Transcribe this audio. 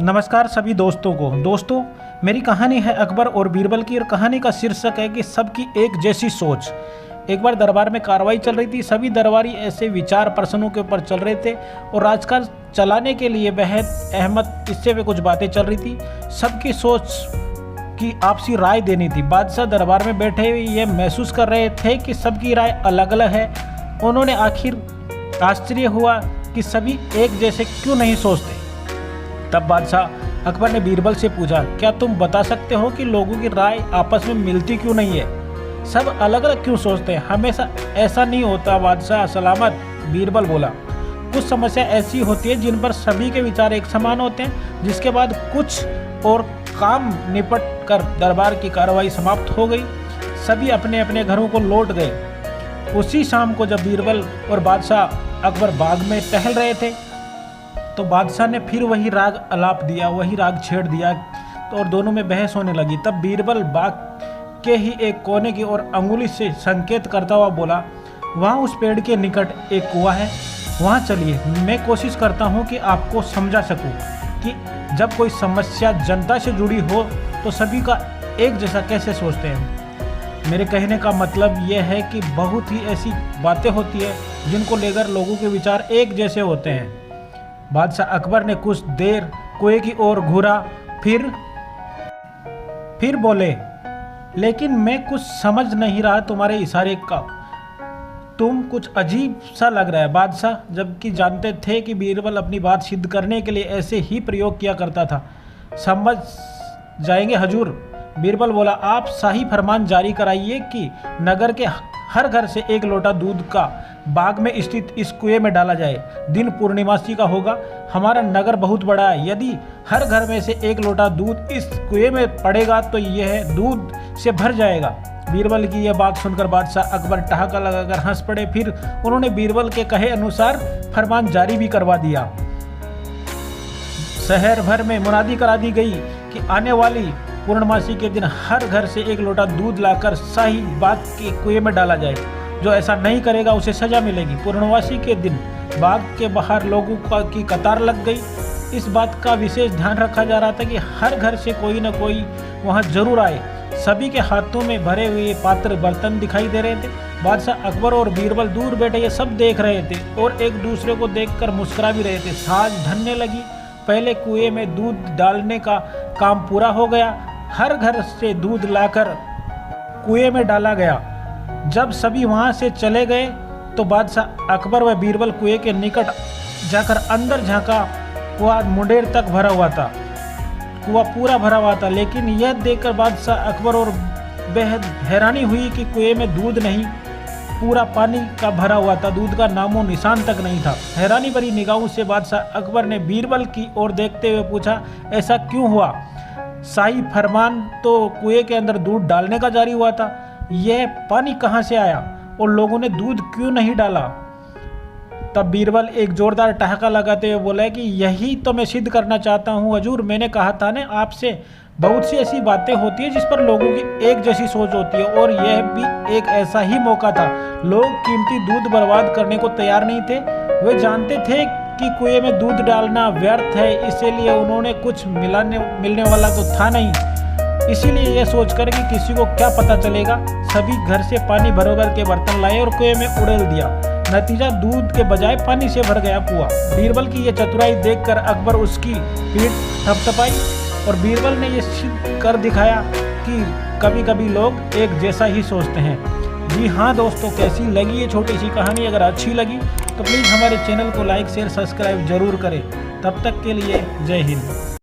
नमस्कार सभी दोस्तों को। दोस्तों, मेरी कहानी है अकबर और बीरबल की, और कहानी का शीर्षक है कि सबकी एक जैसी सोच। एक बार दरबार में कार्रवाई चल रही थी। सभी दरबारी ऐसे विचार प्रश्नों के ऊपर चल रहे थे और राजकाज चलाने के लिए बेहद अहमद इससे वे कुछ बातें चल रही थी। सबकी सोच की आपसी राय देनी थी। बादशाह दरबार में बैठे हुए ये महसूस कर रहे थे कि सबकी राय अलग अलग है। उन्होंने आखिर आश्चर्य हुआ कि सभी एक जैसे क्यों नहीं सोचते। तब बादशाह अकबर ने बीरबल से पूछा, क्या तुम बता सकते हो कि लोगों की राय आपस में मिलती क्यों नहीं है? सब अलग अलग क्यों सोचते हैं? हमेशा ऐसा नहीं होता बादशाह सलामत, बीरबल बोला। कुछ समस्या ऐसी होती है जिन पर सभी के विचार एक समान होते हैं। जिसके बाद कुछ और काम निपट कर दरबार की कार्रवाई समाप्त हो गई। सभी अपने अपने घरों को लौट गए। उसी शाम को जब बीरबल और बादशाह अकबर बाग में टहल रहे थे तो बादशाह ने फिर वही राग आलाप दिया, वही राग छेड़ दिया और दोनों में बहस होने लगी। तब बीरबल बाग के ही एक कोने की ओर अंगुली से संकेत करता हुआ बोला, वहाँ उस पेड़ के निकट एक कुआं है, वहाँ चलिए। मैं कोशिश करता हूँ कि आपको समझा सकूँ कि जब कोई समस्या जनता से जुड़ी हो तो सभी का एक जैसा कैसे सोचते हैं। मेरे कहने का मतलब यह है कि बहुत ही ऐसी बातें होती है जिनको लेकर लोगों के विचार एक जैसे होते हैं। बादशाह अकबर ने कुछ देर कुएं की ओर घूरा, फिर बोले, लेकिन मैं कुछ समझ नहीं रहा तुम्हारे इशारे का। तुम कुछ अजीब सा लग रहा है। बादशाह जबकि जानते थे कि बीरबल अपनी बात सिद्ध करने के लिए ऐसे ही प्रयोग किया करता था। समझ जाएंगे हजूर, बीरबल बोला। आप शाही फरमान जारी कराइए कि नगर के हर घर से एक लोटा दूध का बाग में स्थित इस कुएं में डाला जाए। दिन पूर्णिमासी का होगा। हमारा नगर बहुत बड़ा है। यदि हर घर में से एक लोटा दूध इस कुएं में पड़ेगा तो यह दूध से भर जाएगा। बीरबल की यह बात सुनकर बादशाह अकबर ठहाका लगाकर हंस पड़े। फिर उन्होंने बीरबल के कहे अनुसार फरमान जारी भी करवा दिया। शहर भर में मुनादी करा दी गई कि आने वाली पूर्णमासी के दिन हर घर से एक लोटा दूध लाकर शाही बाग के कुएं में डाला जाए। जो ऐसा नहीं करेगा उसे सजा मिलेगी। पूर्णमासी के दिन बाग के बाहर लोगों की कतार लग गई। इस बात का विशेष ध्यान रखा जा रहा था कि हर घर से कोई न कोई वहां जरूर आए। सभी के हाथों में भरे हुए पात्र बर्तन दिखाई दे रहे थे। बादशाह अकबर और बीरबल दूर बैठे ये सब देख रहे थे और एक दूसरे को देखकर मुस्कुरा भी रहे थे। सांझ ढलने लगी। पहले कुएं में दूध डालने का काम पूरा हो गया। हर घर से दूध लाकर कुएं में डाला गया। जब सभी वहां से चले गए तो बादशाह अकबर व बीरबल कुएं के निकट जाकर अंदर झांका। कुआं मुंडेर तक भरा हुआ था। कुआं पूरा भरा हुआ था, लेकिन यह देखकर बादशाह अकबर और बेहद हैरानी हुई कि कुएं में दूध नहीं, पूरा पानी का भरा हुआ था। दूध का नामो निशान तक नहीं था। हैरानी भरी निगाहों से बादशाह अकबर ने बीरबल की ओर देखते हुए पूछा, ऐसा क्यों हुआ? शाही फरमान तो कुएं के अंदर दूध डालने का जारी हुआ था। यह पानी कहाँ से आया और लोगों ने दूध क्यों नहीं डाला? तब बीरबल एक जोरदार ठहाका लगाते हुए बोला कि यही तो मैं सिद्ध करना चाहता हूँ हजूर। मैंने कहा था ना आपसे, बहुत सी ऐसी बातें होती है जिस पर लोगों की एक जैसी सोच होती है, और यह भी एक ऐसा ही मौका था। लोग कीमती दूध बर्बाद करने को तैयार नहीं थे। वे जानते थे कि कुएं में दूध डालना व्यर्थ है, इसीलिए उन्होंने कुछ मिलने वाला तो था नहीं। इसीलिए यह सोचकर कि किसी को क्या पता चलेगा, सभी घर से पानी भर भर के बर्तन लाए और कुएं में उड़ेल दिया। नतीजा दूध के बजाय पानी से भर गया कुआं। बीरबल की यह चतुराई देखकर अकबर उसकी पीठ थपथपाई और बीरबल ने यह सिद्ध कर दिखाया कि कभी कभी लोग एक जैसा ही सोचते हैं। जी हाँ दोस्तों, कैसी लगी ये छोटी सी कहानी? अगर अच्छी लगी तो प्लीज़ हमारे चैनल को लाइक शेयर सब्सक्राइब जरूर करें। तब तक के लिए जय हिंद।